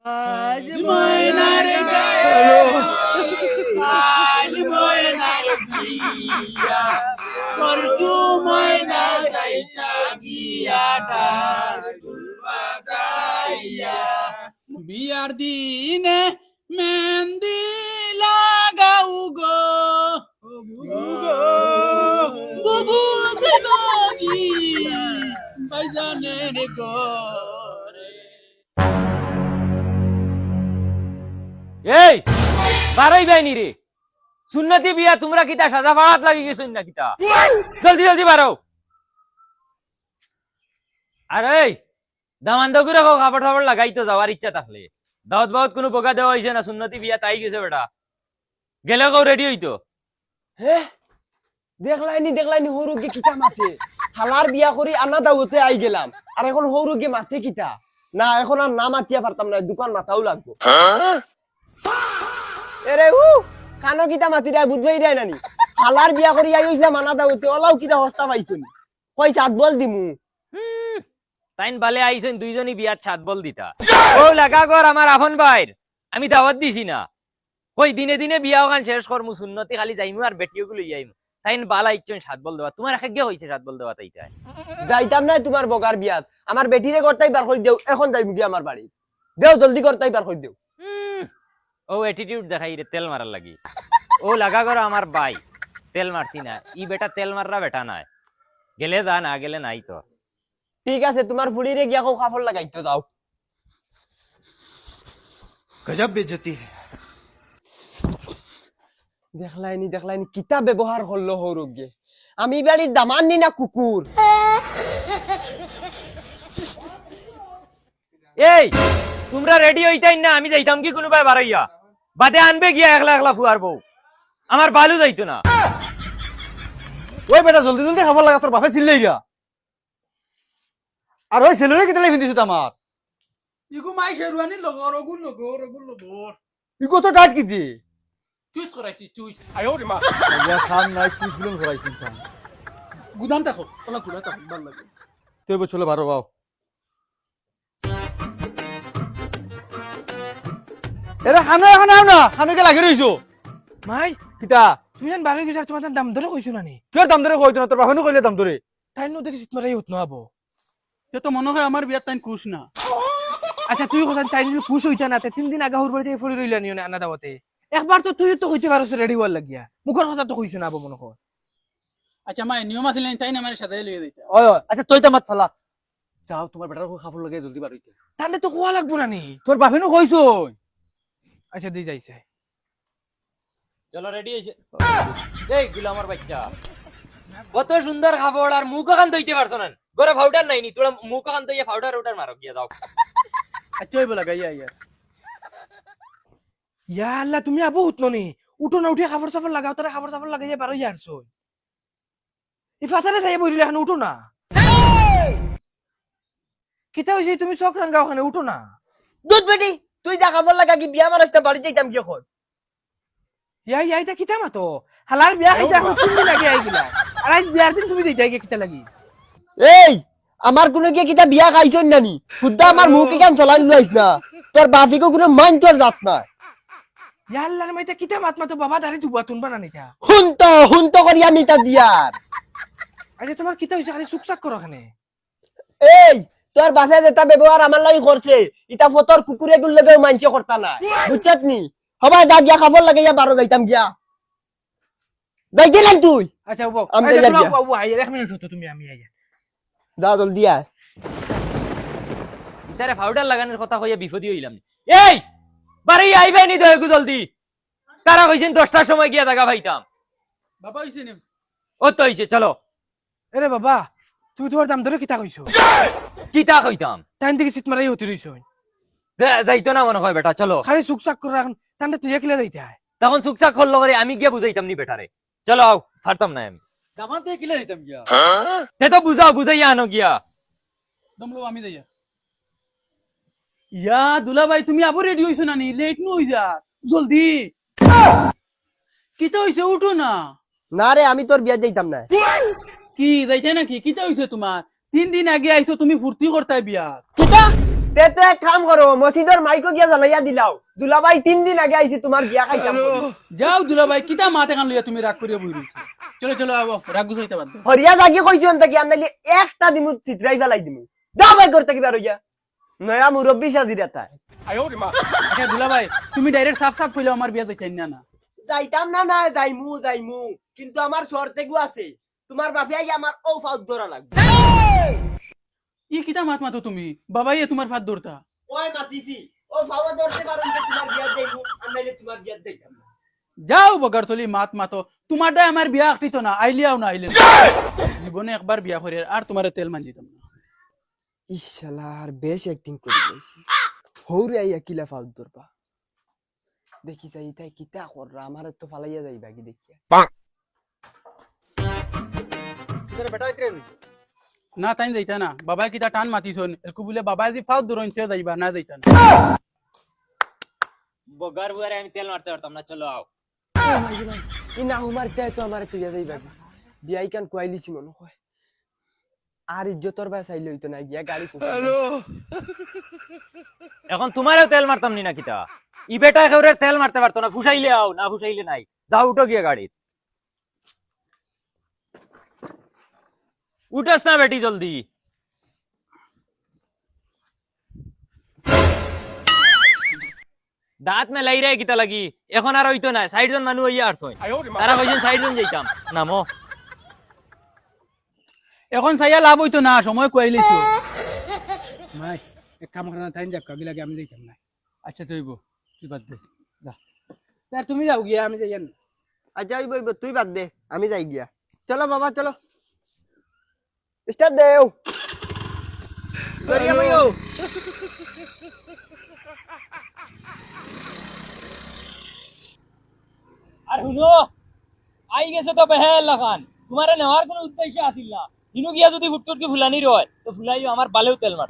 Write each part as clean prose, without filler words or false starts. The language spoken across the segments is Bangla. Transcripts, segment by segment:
আজ ময়নার গায়ে কাল ময়নার বিয়া পরশু ময়না যাইতা গিয়া ঢাকুল বাজাইয়া বিয়ার দিনে মেহেন্দি লাগাও গো বুবু দিবাগি বাইজানের ঘরে। এই বারোই বাইনি রে সুন্নতি বিয়া তোমরা কিতা সাজা ফাড়াত লাগি গেছুন না কিতা জলদি জলদি বারো আরে দামান দগুরে কাপড় টাপড় লাগাই তো যাওয়ার ইচ্ছা থাকলে দাওয়াত বাওয়াত কোনো বোকা দেওয়া হয়েছে না সুন্নতি বিয়া তাই গেছে বেটা গেলে কেউ রেডি হইতো হে দেখলাইনি হৌরুকে কিতা মাতে হালার বিয়া করি আনা দাওতে আই গেলাম আর এখন হৌরুকে মাতে কিতা না এখন আর না মাতিয়া পারতাম না দোকান মাথাও লাগবো এরে কানো কিতা মাতি দেয় বুঝাই দেয় নানি হালার বিয়া করি আই হইছিলাম আনা দাওতে ওলাও কিতা হস্তা পাইছুন কই চাঁদ বল দিমু তাইন বালে আইছেন দুইজনই বিয়ার ছাদ বল দিতা ও লাগা কর আমার আফন ভাইর আমি দাওয়াত দিছি না কই দিনে দিনে বিয়া ওখান শেষ করমু সুন্নতি খালি যাইমু আর বেটিও গুলো যাইমু তাইন বালা ইচ্ছন সাত বল দেওয়া তোমার একে হইছে সাত বল দেওয়া তাইতাই যাইতাম না তোমার বগার বিয়াত আমার বেটিরে করতাই বার কই দেও এখন যাইমু কি আমার বাড়ি দেও জলদি করতাই বার কই দেও ও অ্যাটিটিউড দেখাই রে তেল মারার লাগি ও লাগা করো আমার ভাই তেল মারতি না ই বেটা তেল মাররা বেটা নাই গেলে যা না গেলে নাই তো ঠিক আছে তোমার ফুড়িরে গিয়া কো কাপড় লাগাইতো যাও গজব বেজতি দেখলাইনি কিতা ব্যবহার করলো হৌরুগে আমি বাড়ির দামান নি না কুকুর এই তোমরা রেডি হইতাই না আমি যাইতাম কি কোনো ভাই বাড়াইয়া বাদে আনবে গিয়া একলা একলা ফুয়ার বউ আমার বালু যাইতো না ওই বেটা জলদি জলদি খাবার লাগা তোর বাপে চিল্লাই গা আর ওই ছেলেরে কেটে লাই দিছো আমার ইগু মাই শেরওয়ানি লগর লগর ইগো তো ডাট কি দি চুইস করাইছি চুইস ইয়া খান নাই চিজ বিলন করাইছিন তা গুদাম দেখো ওলা গুলা দেখো ভালো লাগে তুই বছলে বারো বাও এরা খানো এখন আও না খানোকে লাগি রইছো মাই কিতা তুমি জান বারো গেছার তোমার দাম ধরে কইছো নানি কিয় দাম ধরে কইতো না তোর বাপেনো কইলে দাম ধরে তাই নো দেখি সিতমারাই হত নহাবো তে তো মনে হয় আমার বিয়ার তাইন খুশ না আচ্ছা তুই কোসান তাই যদি খুশ হইতা না তে 3 দিন আগে হুর বাড়িতে ফড়ি রইলা নিও না আনা দাওতে একবার তো তুই তো কইতে পারছ রেডি হওয়ার লাগিয়া মুখের কথা তো কইছ না আবো মনে কর আচ্ছা মাই নিয়ম আছিল তাই না আমার সাথে লইয়া দিতা ওই ওই আচ্ছা তুই তা মাত ফেলা যাও তোমার বেটার খাবার লাগে জলদি বার হইতে তাহলে তো কোয়া লাগবো নানি তোর বাপেনো কইছো আচ্ছা দি যাইছে চলো রেডি হইছে এই গুলো আমার বাচ্চা কত সুন্দর খাবার আর মুখ কান ধইতে পারছ না গরে পাউডার নাই নি তোরা মুখ কান ধইয়া পাউডার ওটার মারো গিয়া যাও আচ্ছা ওই বলা গাইয়া ইয়ার ইয়া আল্লাহ তুমি আবো উঠনো নি উঠো না উঠে খাবার সাফর লাগাও তারা খাবার সাফর লাগাইয়া বারো ইয়ারছো ইফাতারে যাই বইলে এখন উঠো না কিতা হইছে তুমি চক রাঙ্গা ওখানে উঠো না দুধ বেটি তুই যা কাপড় লাগা কি বিয়া মারাইতে বাড়ি যাইতাম কি এখন ইয়া ইয়া এটা কিতা মাতো হালার বিয়া খাইতে এখন 3 দিন আগে আই গিলা আর আজ বিয়ার দিন তুমি যাইতা কিতা লাগি এই আমার কোনো কি কিতা বিয়া খাইছন নানি খুদা আমার মুখে কেন চলাই লইছ না তোর বাপিকে কোনো মান তোর জাত না ইয়া আল্লাহর মাইতা কিতা মাত মাতো বাবা দাঁড়ি তুবা তুনবা না নিতা হুন্ত করি আমি তা দিয়ার আচ্ছা তোমার কিতা হইছে খালি চুপচাপ করো ওখানে এই তোর বাপে যেটা ব্যবহার আমার লাগি করছে ইটা ফতর কুকুরে গুল লাগেও মানছে করতা না বুঝছত নি হবা যা গিয়া খাবার লাগে ইয়া বারো যাইতাম গিয়া যাই গেলেন তুই আচ্ছা বাবু আমি আচ্ছা যাই গিয়া। বাবু আই 1 মিনিট হতো তুমি আমি আই যা জলদি আয় ইতারে পাউডার লাগানোর কথা কইয়া বিপদী হইলাম এই বাড়ি আইবে নি দয়গু জলদি তারা কইছেন 10টার সময় গিয়া জায়গা পাইতাম বাবা হইছে নি ও তো হইছে চলো আরে বাবা তুমি তোমার দাম ধরে কিতা কইছো কিতা কইতাম টাইম থেকে সিট মারাই হতে রইছো যাইতো না মনে হয় বেটা চলো খালি চুপচাপ করে রাখুন তান্ডে তুই একলা যাইতে হয় তখন চুকচাক করলো করে আমি গিয়া বুঝাইতাম নি বেটারে চলো আও পারতাম না আমি দামাতে কিলা দিতাম গিয়া সে তো বুঝাও বুঝাইয়া আনো গিয়া দমলো আমি যাইয়া ইয়া দুলা ভাই তুমি আবার রেডি হইছো না নি লেট নু হই যা জলদি কিতা হইছে উঠো না না রে আমি তোর বিয়া যাইতাম না কি যাইতে নাকি কিতা হইছে তোমার 3 দিন আগে আইছো তুমি ফুর্তি করতাই বিয়া কিতা তে তো এক কাম করো মসজিদের মাইকো গিয়া জ্বালাইয়া দিলাও দুলাভাই 3 দিন আগে আইছি তোমার বিয়া খাইতাম যাও দুলা ভাই কিতা মাতে কান লইয়া তুমি রাগ করিয়া বই রইছো চলো চলো আবো রাগ গুছাইতে বাদ দাও। হরিয়া জাগি কইছন তাকি আনলি একটা দিমু চিত্রাই জ্বালাই দিমু যাও ভাই করতে কি বের হইয়া নয়া মুরব্বি সাজিরা তাই আচ্ছা দুলা ভাই তুমি ডাইরেক্ট সাফ সাফ কইলো আমার বিয়া যাইতেন না না যাইতাম না না যাইমু কিন্তু আমার শর্তে গু আছে তোমার বাপে আই আমার ও ফাউদ ধরা লাগবে ই কিতা মাত মাতো তুমি বাবাই তোমার ফাত দৌড়তা ওই মাতিছি ও ফাউদ ধরতে পারুন যে তোমার বিয়া দেইমু আনলে তোমার বিয়া দেইতাম না যাও বগারতলি মাত মাতো তোমার দায় আমার বিয়া আঁকটিত না আইলিয়াও না আইলে জীবনে একবার বিয়া করে আর তোমার তেল মান দিতাম না ইশালার বেশ অ্যাক্টিং করে গেছে হৌরে আইয়া কিলা ফাউদ ধরবা দেখি যাই তাই কিতা কররা আমার তো ফালাইয়া যাইবা কি দেখিয়া তোরে বেটা ইতরেন না তাই যাইতা না বাবা কিতা টান মাতিছন একু বলে বাবা আজি ফাউদ দৌড়নতে যাইবা না যাইতা না বগার বুয়ারে আমি তেল মারতে পারতাম না চলো আও ই না হুমার তাই তো আমার তো ইয়া যাইবা বিয়াই কান কোয়াইলিছি মনে হয় আর ইজ্জতর বা চাইলে হইতো না গিয়া গাড়ি এখন তোমারও তেল মারতাম নি না কিতা ই বেটা কেউরে তেল মারতে পারতো না ফুসাইলে আও না ফুসাইলে নাই যাও উঠো গিয়া গাড়িত উঠাস না বেটি জলদি দাঁত মেলাই রে কিতা লাগি এখন আর হইতো না 60 জন মানুষ হইয়া আসছই তারা কইছেন 60 জন যাইতাম নামো এখন চাইয়া লাভ হইতো না সময় কইলেছো মাই এক কাম করা তাই যাক কাগি লাগে আমি যাইতাম না আচ্ছা তুইব তুই বাদ দে যা তার তুমি যাও গিয়া আমি যাইয়ান আচ্ছা তুই বাদ দে আমি যাই গিয়া চলো বাবা চলো স্টার্ট দেও করিয়া বইও আর হুনো আই গেছে তো বেহেল লাগান তোমারে নেওয়ার কোনো উদ্দেশ্য আছিল না দিনু গিয়া যদি ফুটফুটকে ফুলানি রয় তো ফুলাইও আমার বালেও তেল মার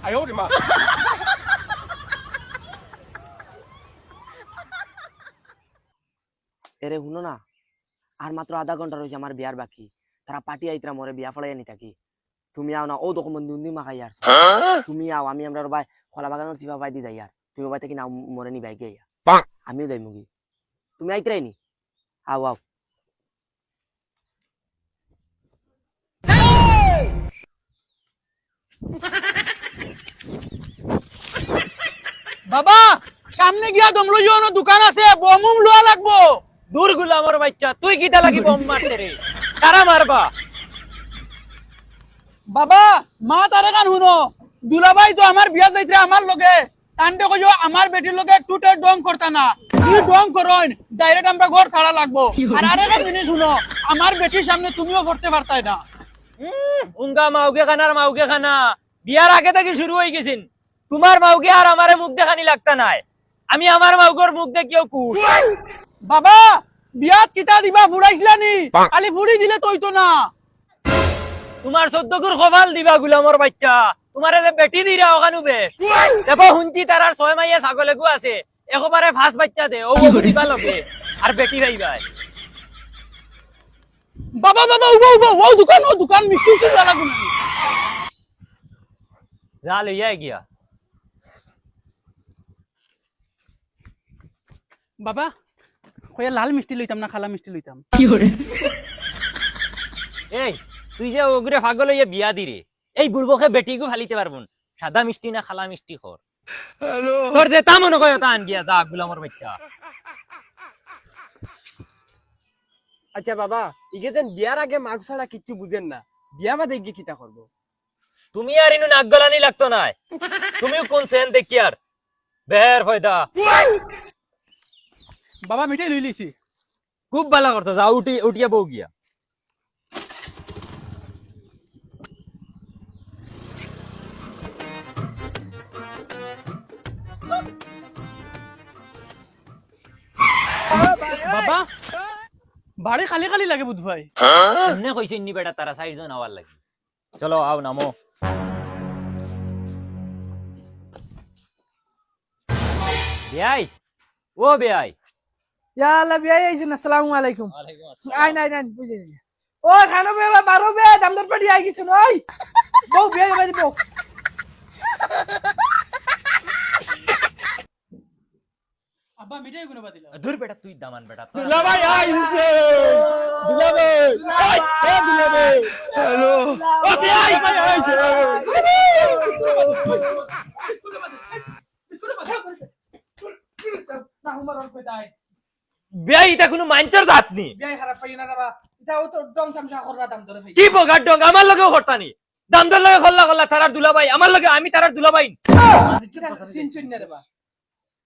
এরে শুনো না আর মাত্র আধা ঘন্টা রয়েছে আমার বিয়ার বাকি তারা পার্টি আইতরা মরে বিয়া ফলাই আনি থাকি তুমি আও না ও দোকান বন্ধু উন্দি মাখাই আর তুমি আও আমি আমরা ভাই খোলা বাগানোর চিপা পাই দি যাই আর তুমি ভাই থেকে না মরে নি বাইকে আমিও যাই মুগি তুমি আইতরাই নি আও আও বাবা সামনে গিয়া দমলো জোনো দোকান আছে বমুম লোয়া লাগবো দূর গুলামর বাচ্চা তুই কিতা লাগি বম মারতে রে কারা মারবা বাবা মা তারে কান শুনো দুলাভাই তো আমার বিয়া যাইতে আমার লগে টান্ডে কইও আমার বেটির লগে টুটে ডং করতা না তুই ডং করইন ডাইরেক্ট আমরা ঘর ছাড়া লাগবো আর আরেকটা জিনিস শুনো আমার বেটির সামনে তুমিও করতে পারতাই না উনকা মাউকে খানার মাউকে খানা বিয়ার আগে থেকে শুরু হয়ে গেছেন তোমার মাউকে আর আমারে মুখ দেখানি লাগতা নাই আমি আমার মাউগর মুখ দেখিও কুশ বাবা বিয়াত কিতা দিবা ফুরাইছিলানি খালি ফুরি দিলে তইতো না তোমার 14 গুর খবাল দিবা গুলামর বাচ্চা তোমারে যে বেটি দিরা ওখানু বেশ দেখো হুঞ্চি তারার 6 মাইয়া ছাগলে গু আছে একবারে ফাস বাচ্চা দে ও দিবা লগে আর বেটি রাইবাই বাবা বাবা ও দোকান মিষ্টি কি লাগু যা লইয়া গিয়া বাবা কইয়া লাল মিষ্টি লইতাম না খালা মিষ্টি লইতাম এই তুই যে ওগুরে পাগল হইয়া বিয়া দিরে এই বুড়বকে বেটিগু ফালিতে পারবুন সাদা মিষ্টি না খালা মিষ্টি খর তোর যে তা মনে কয় তা আন গিয়া যা গুলামর বাচ্চা আচ্ছা বাবা ইগেতেন বিয়ার আগে মাগ ছাড়া কিচ্ছু বুঝেন না বিয়া বাদে গিয়ে কিতা করবো তুমি আর ইনু নাক গলানি লাগতো না তুমিও কোন সেন দেখি আর বের ফয়দা বাবা মিঠাই লই লিছি খুব ভালো করছো যা উঠিয়া বউ গিয়া বাবা বাড়ি খালি খালি লাগে বুধ ভাই এমনি কইছে নি বেটা তারা 60 জন আওয়ার লাগি চলো আও নামো বেয়াই ও বেয়াই ইয়া আল্লাহ বিয়াই আইছেন আসসালামু আলাইকুম ওয়ালাইকুম আই নাই নাই বুঝে নি ও খানো বে বারো বে দামদার পাটি আই গেছেন ওই বউ বিয়াই বাজি বউ আব্বা মিঠাই কোনো বাতিল ধুর বেটা তুই দামান বেটা তোর দুলাভাই আইছে দুলাভাই এই দুলাভাই হ্যালো ও ভাই আইছে না হুমার ওর কইতাই বিয়া ইটা কোনো মাইন্টার জাত নি বিয়াই খারাপ পাই না বাবা এটাও তো ডং তামসা কররা দাম ধরে ভাই কি বগার ডং আমার লগেও করতানি দাম দর লগে খল্লা খল্লা তারার দুলাভাই আমার লগে আমি তারার দুলাভাই সিন চুন না রে বা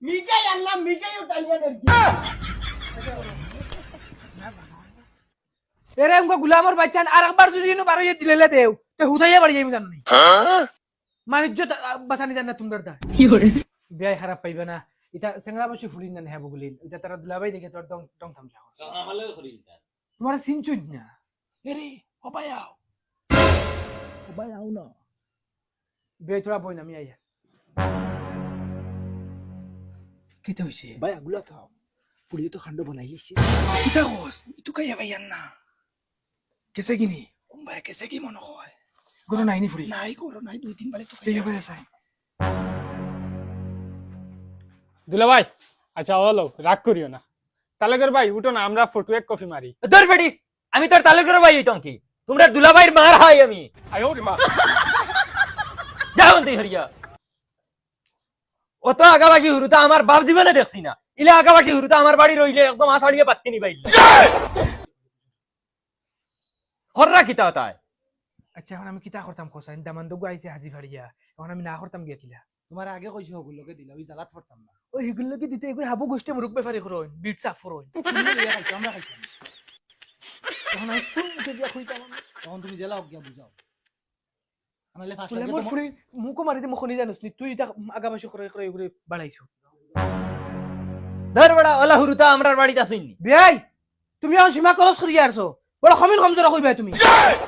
মিঠাই আনলাম মিঠাই উঠাইয়া নে এরে আমগো গুলামর বাচ্চান আর একবার যদি ইনো বারো ইয়ে দিলেলে দেও তে হুতাইয়া বাড়ি যাইমি জানো নি মানিজ্য বাঁচানি জান না তোমরা দা কি করে বিয়াই খারাপ পাইবে না এটা সেংরা বসে ফুলিন না হ্যাঁ বগুলিন এটা তারা দুলাভাই দেখে তোর ডং ডং থামসা আমার লগে করিল তোমার সিন চুন না এরে অবায়াও আও না বিয়াই তোরা বই না আমি আইয়া কিতে হইছে ভাই আগুলা খাও ফুড়িয়ে তো খান্ড বানাই লিছে কিতা কস ইতু কাইয়া ভাইয়ান না কেসে কিনি ভাই কেসে কি মনে হয় কোনো নাইনি ফুরি নাই করো নাই 2-3 বারে তো দেখে ভাই আছে দুলাভাই আচ্ছা হলো রাগ করিও না তালেগর ভাই উঠো না আমরা ফটো এক কফি মারি ধর বেটি আমি তোর তালুকের ভাই হইতাম কি তোমরা দুলাভাইর মার হয় আমি আয় ওরে মা যাও তুই হরিয়া অত আগাবাসী হুরুতা আমার বাপ জীবনে দেখছি না ইলে আগাবাসী হুরুতা আমার বাড়ি রইলে একদম আষাঢ়িয়ে পাত্তি নি পাইল খররা কিতা তাই আচ্ছা এখন আমি কিতা করতাম কোসাইন দামান দগু আইছে হাজি ফাড়িয়া এখন আমি না করতাম গিয়া কিলা তোমার আগে কইছো ওগুলোকে দিলা ওই জালাত পড়তাম না ওই এগুলো কি দিতে এগুলো হাবু গোষ্ঠী মুরুক বেফারি করোন বিট সাফ করোন আমরা খাইতাম এখন আমি কোন মুখে গিয়া খুইতাম তখন তুমি জেলা গিয়া বুঝাও আনালে ফার্স্ট তুলে মোর ফুরি মুকো মারিতে মুখনি জানোস নি তুই এটা আগাবাসী করে করে এগুলো বাড়াইছো ধর বড়া ওলা হুরুতা আমরার বাড়িতে আসইনি বিয়াই তুমি এখন সীমা খরচ করিয়া আসছো বড় খমিন কমজোর কইবা তুমি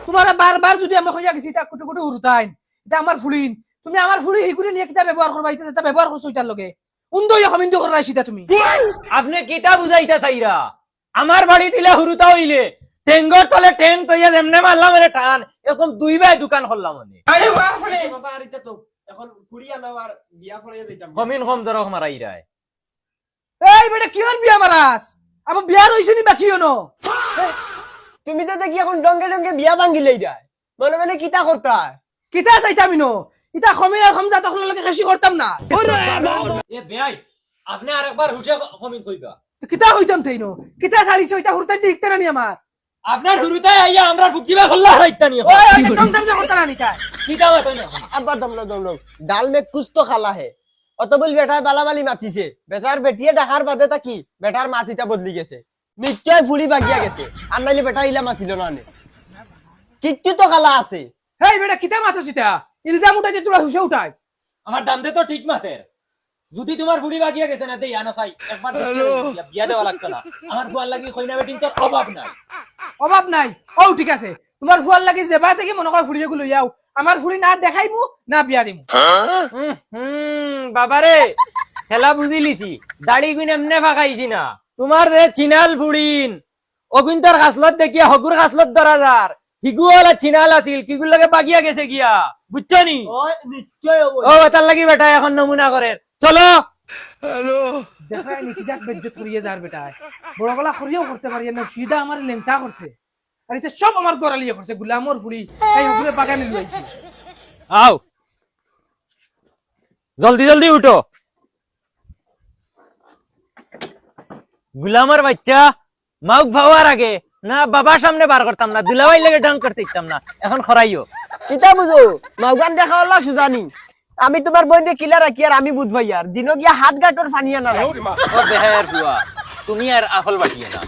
তোমার বারবার যদি আমি কইয়া গেছি এটা কুটু কুটু হুরুতাইন এটা আমার ফুলিন তুমি আমার ফুলি এইগুলো নিয়ে কিতা ব্যবহার করবা এটা ব্যবহার করছো এটার লগে উন্দই খমিন তো করা সেটা তুমি আপনি কিতা বুঝাইতা চাইরা আমার বাড়ি দিলে হুরুতা হইলে টেঙ্গর তলে টেং তৈয়া যেমনে মারলাম রে টান এরকম দুই ভাই দোকান করলাম মানে বাবা আর এটা তো এখন ফুড়িয়া নাও আর বিয়া ফলাইয়া যাইতাম কমিন কম জরক মারাই রায় এই বেটা কি আর বিয়া মারাস আমার বিয়া রইছে নি বাকি হনো তুমি তো দেখি এখন ডঙ্গে ডঙ্গে বিয়া ভাঙ্গিলেই যায় মনে মনে কিতা করতা কিতা চাইতামি নো ইতা খমিন আর খমজা তখন লগে খেসি করতাম না এ বেয়াই আপনি আরেকবার হুশে কমিন কইবা তো কিতা হইতাম তাইনো কিতা ছাড়িছো এটা হুরতাই দেখতে না নি আমার আপনার হুরুতায় আইয়া আমরা ফুকিবা খল্লা হইতানি ওই ওই টং টং করতে না নি তাই কিতা মাতই না আব্বা দমলো ডাল মে কুছ তো খালা হে অত বল বেটা বালাবালি মাতিছে বেটার বেটিয়ে ডাকার বাদে তাকি বেটার মাতিটা বদলি গেছে নিশ্চয় ফুলি বাগিয়া গেছে আর নাইলে বেটা ইলা মাতিল না নে কিচ্ছু তো খালা আছে হেই বেটা কিতা মাথা সিতা ইলজাম উঠাইতে তোরা হুশে উঠাইস আমার দাম দে তো ঠিক মাতের যদি তোমার ফুড়ি বাগিয়া গেছে না দেই আনো চাই একবার বিয়া দেওয়া লাগতো না আমার ফুয়ার লাগি কইনা বেটিন তোর অভাব নাই অভাব নাই ও ঠিক আছে তোমার ফুয়ার লাগি যেবা থেকে মনে কর ফুড়িয়ে গুলো যাও আমার ফুড়ি না দেখাইমু না বিয়া দিমু বাবারে খেলা বুঝি লিছি দাড়ি গুণ এমনে ফাঁকাইছি না তোমার যে চিনাল ফুড়িন অগুন্তর খাসলত দেখিয়া হগুর খাসলত ধরা যার হিগুয়ালা চিনাল আছিল কিগুর লগে বাগিয়া গেছে গিয়া বুঝছো নি ও নিশ্চয় ও তার লাগি বেটা এখন নমুনা করে চলো দেখাই নি কি যাক বেজ্জত করিয়ে যার বেটা বড় গলা করিয়েও করতে পারি না সিধা আমার লেংটা করছে আর এটা সব আমার গড়ালিয়ে করছে গুলামর ফুড়ি এই হগুরে বাগানে লইছে আও জলদি জলদি উঠো গুলামের বাচ্চা মাউক ভাবার আগে না বাবার সামনে বার করতাম না দুলাভাই লেগে ঢং করতে ইচ্ছাম না এখন খরাইও কিতা বুঝো মাউগান দেখা হল্লা সুজানি আমি তোমার বইনে কিলা রাখি আর আমি বুঝ ভাই আর দিন গিয়া হাত গাটর ফানিয়া না ও বেহের বুয়া তুমি আর আফল বাটিয়ে না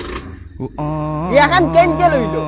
এখন কেন কে লইলো